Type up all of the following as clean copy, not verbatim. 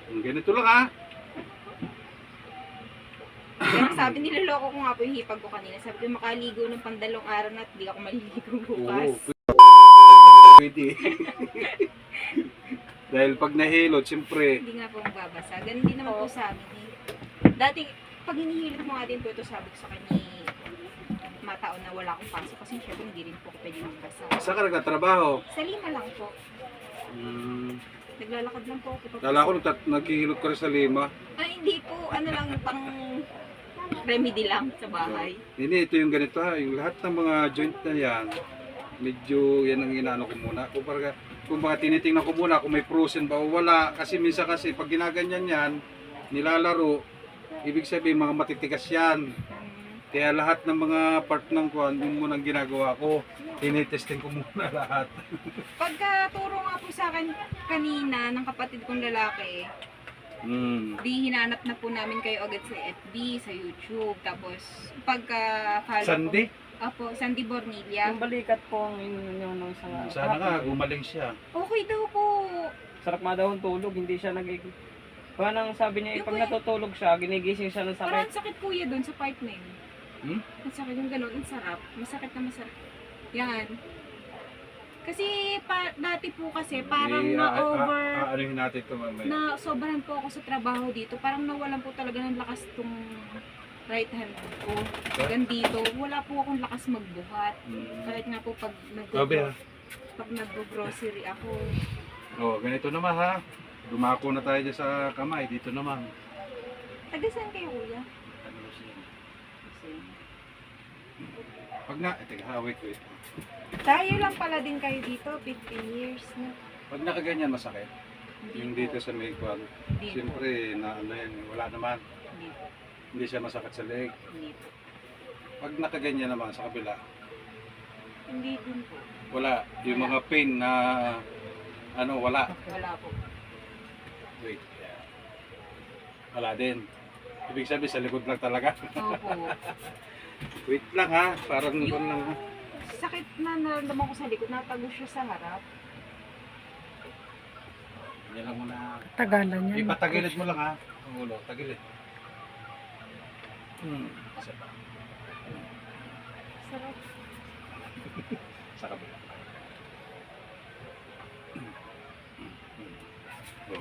Ganito lang ha. Kaya sabi niloloko ko nga po yung hipag ko kanina. Sabi ko makaligo ng pandalong araw na at di ako maliligo bukas. Pwede. Dahil pag nahilot, siyempre, Hindi nga po mababasa. Ganun din naman po sa amin eh. Dati, pag hinihilot mo nga din po ito, sabi ko sa kanya, mataon na wala akong pasok kasi syempre hindi rin po ko pwede magbasa. saan ka nagtatrabaho? Sa Lima lang po. Naglalakad lang po ako. Kala ko naghihilot ka rin sa Lima. Ay, hindi po. Ano lang, pang remedy lang sa bahay. Hindi, ito yung ganito ha. Yung lahat ng mga joint na yan, medyo yan ang inaano ko muna. Kung baka tinitingnan ko muna kung may frozen ba o wala. Kasi minsan kasi pag ginaganyan yan, nilalaro, ibig sabihin mga matitigas yan. Kaya lahat ng mga part ng kuhan, yung munang ginagawa ko, tinitesting ko muna lahat. Pagkaturo nga po sa akin kanina ng kapatid kong lalaki, di hinanap na po namin kayo agad sa FB, sa YouTube. Tapos pagka-follow Sandy? Apo, Sandy Bornilla. Yung balikat po ang inyong nung sa... Sana nga, gumaling siya. Okay daw po. Sarap nga daw ang tulog, hindi siya nagiging... Parang sabi niya, Yung pag kuya- natutulog siya, ginigising siya ng Parang sakit. ang sakit kuya doon sa part na yun. Ang sakit yung gano'n, ang sarap. Masakit na masarap. Yan. Kasi dati po kasi parang na-over, Aanohin natin ito mamaya. na sobrahan po ako sa trabaho dito. Parang nawalan po talaga ng lakas tong right hand ko. Hanggang dito, wala po akong lakas magbuhat. Kahit nga po pag Sabi ha. nag-grocery ako. Ganito naman ha. Dumako na tayo dyan sa kamay. Dito naman. Taga saan kayo kuya? Pag na, teka, wait. Tayo lang pala din kayo dito, 15 years na. Pag nakaganyan masakit. Yung po. dito sa may kwan. Hindi po. Siyempre, na ano yan, wala naman. Hindi po. Hindi siya masakit sa leg. Hindi po. Pag nakaganyan naman sa kabila, Hindi din po. wala. Yung mga pain na ano, wala. Wala po. Wait. Wala din. Ibig sabihin sa likod lang talaga. Opo. Wait lang ha. Parang Yung lang ha. sakit na naramdaman ko sa likod, natago siya sa harap. Yan lang muna. Tagalan yan. Ipatagilid mo lang ha. Ang ulo. Tagilid. Isa pa. Sarap. Sa kabila.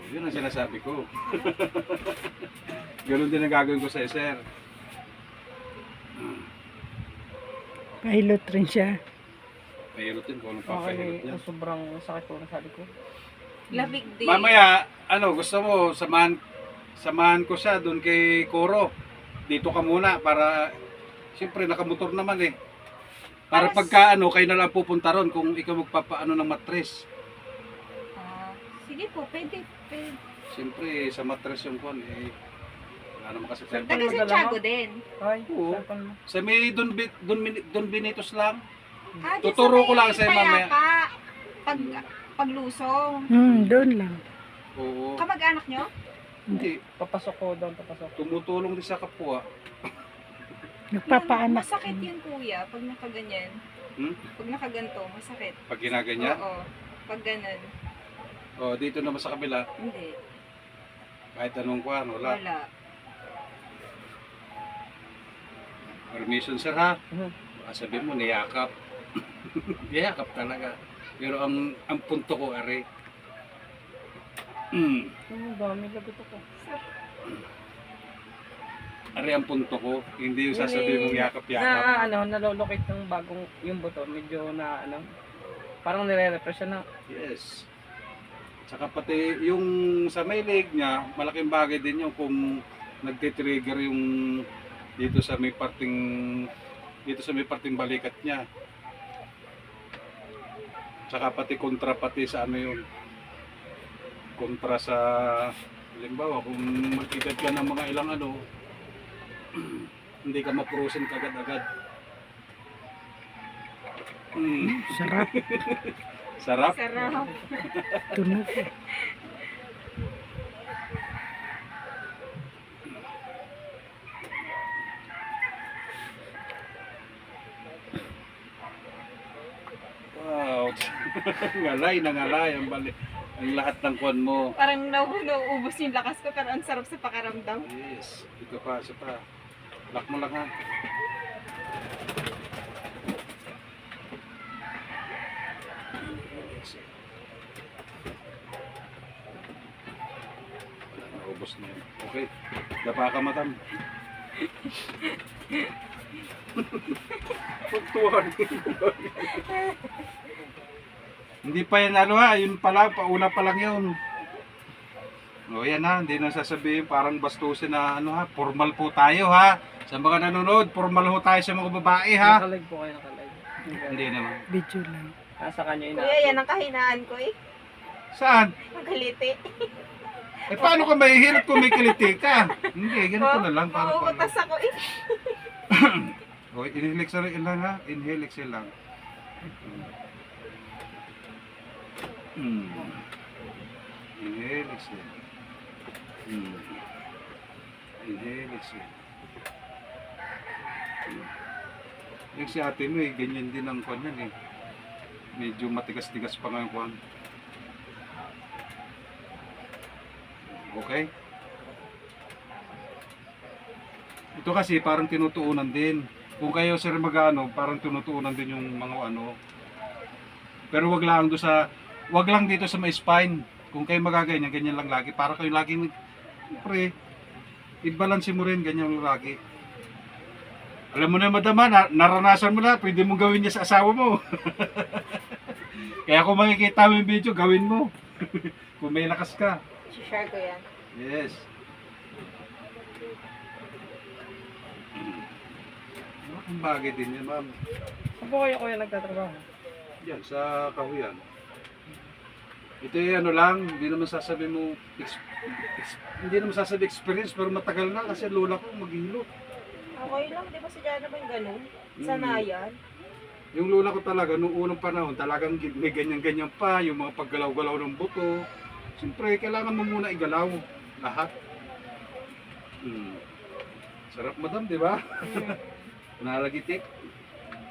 Yun ang sinasabi ko. Ganun din ang gagawin ko sa sir. Pahilot rin siya. Pahilot din ko. Anong Okay, papahilot niya. sobrang sakit po ng sabi ko. Labig din. Mamaya, gusto mo, samahan ko siya doon kay Koro. Dito ka muna para, siyempre nakamotor naman eh. Para pagka kayo na lang pupunta ron kung ikaw magpapaano ng matres. Sige po, pwede. Siyempre, sa matres yung kon eh. Wala naman kasi cellphone. Taga Santiago din. Ay, Oo. cellphone mo. Sa may Don Benitos lang. Dyan Tuturo sa ko lang may sa'yo mamaya. Payapa, paglusong. Doon lang. Oo. Kamag-anak nyo? Hindi. Papasok ko doon, papasok. Tumutulong din sa kapwa. Nagpapaanak. Masakit yun kuya, pag nakaganyan. Pag nakaganto, masakit. Pag ginaganyan. Oo. Pag ganun, Dito naman sa kabila. hindi. Kahit anong kwan, wala. Wala. Permission sir ha. Mhm. Baka sabihin mo, niyakap. Niyakap talaga. Pero ang punto ko, are. Ang dami lagot ako. Are ang punto ko. Hindi yung sasabihin mong yakap-yakap. Nalolokit ng bagong yung buto, medyo na parang nire-repress siya na. Yes. Tsaka pati yung sa may leg niya, malaking bagay din yung kung nagtitrigger yung dito sa may parting balikat niya. Tsaka pati kontra pati sa ano yun. Kontra sa halimbawa kung magkikad ka ng mga ilang hindi ka ma-frozen kagad-agad. Sarap. Sarap. Sarap. Tunog. Wow. Ngalay na ngalay ang balik. Ang lahat ng kwan mo. Parang nauubos yung lakas ko pero ang sarap sa pakiramdam. Yes. Ito pa, isa pa. Lock mo lang ha. Wala, naubos na yun. Okay. Dapa ka matam. Pagtuwan. Hindi pa yan ano ha, yun pala, pauna pa lang yun. O yan ha, hindi na sasabihin parang bastusin na ano ha, formal po tayo ha. Sa mga nanonood, formal ho tayo sa mga babae ha. Nakalag po kayo, nakalag. Hindi naman. Video lang. Nasa kanya ina. Kuya, yan ang kahinaan ko eh. Saan? Ang galiti. Eh paano ka mahihirap kung may kiliti ka? Hindi, ganito na lang. Para Mauutas ako eh. O, inhale exhale lang ha. Inhale exhale lang. Inhale exhale. Inhale exhale. Yung si ate mo eh, ganyan din ang kwan yan eh. Medyo matigas-tigas pa nga yung kwan. Okay? Ito kasi parang tinutuunan din. Kung kayo sir magano, parang tinutuunan din yung mga ano. Pero wag lang do sa wag lang dito sa may spine. Kung kayo magaganyan, ganyan lang lagi. Para kayo laging pre i-balance mo rin ganyan lang lagi. Alam mo na madama, naranasan mo na, pwede mo gawin niya sa asawa mo. Kaya kung makikita mo yung video, gawin mo. Kung may lakas ka. Share ko yan. Yes. Ang bagay din yan, ma'am. Saan po kayo kuya nagtatrabaho? Yan, sa kahuyan. Ito yung ano lang, hindi naman sasabi mo, hindi naman sasabi experience, pero matagal na kasi lola ko maghihilot. Okay lang, di ba si Jana ba yung ganun? Sanayan. Yung lola ko talaga, nung unang panahon, talagang may ganyan-ganyan pa, yung mga paggalaw-galaw ng buto. Siyempre, kailangan mo muna igalaw lahat. Sarap madam, di ba? Nalagitik.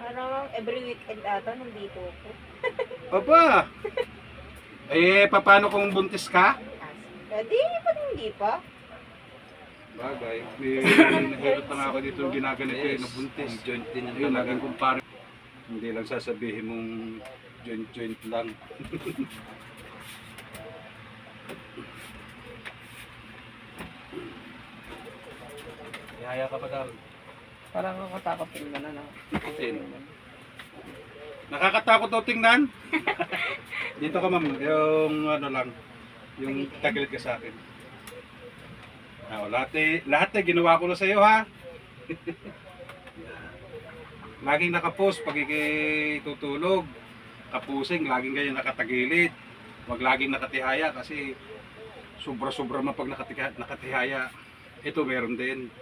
Parang every weekend ata nandito ko. Aba! Eh, paano kung buntis ka? Di pa hindi pa. Bagay. May nahirap na nga ako dito yung ginaganito yung nabuntis. Joint din yung talagang kumpare. Hindi lang sasabihin mong joint lang. Ihaya ka pa daw. Parang nakatakot tingnan na. Nakakatakot daw tingnan. Dito ka ma'am, yung ano lang, yung tagilid ka sa akin. Lahat eh, ginawa ko na sa iyo ha. Laging nakapost pag tutulog. Kapusing, laging ganyan nakatagilid. Huwag laging nakatihaya kasi sobra-sobra man pag nakatihaya. Ito meron din.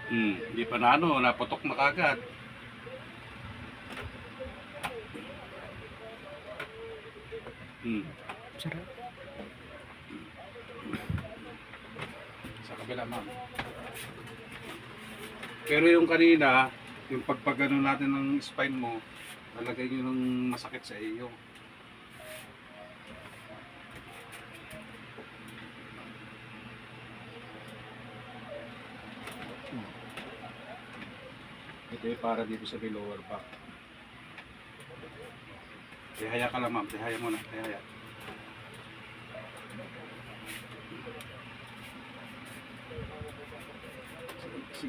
Hindi pa na ano, naputok na kagad. Sarap. Sa kabila ma'am. Pero yung kanina, yung pagpagano natin ng spine mo, talagay yun ng masakit sa iyo. Ito yung para dito sa lower back. Tihaya ka lang ma'am, tihaya mo na, tihaya.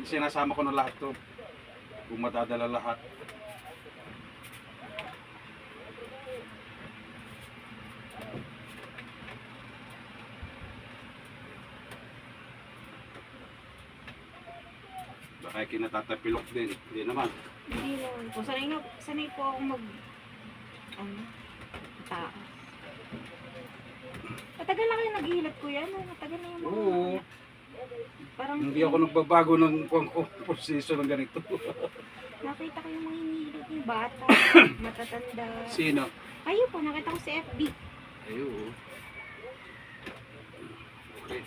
Sinasama ko na lahat to. Kung matadala lahat. Baka kinatatapilok din. Hindi naman. Hindi naman po. Sanay po ako taas. Matagal na kayo naghihilot ko yan. Matagal na yung mga... Oo. Parang Hindi ako nagbabago ng posisyon ng ganito. nakita ko yung mga hinihilot yung bata, matatanda. Sino? Kayo po, nakita ko sa FB. Ayun. Okay.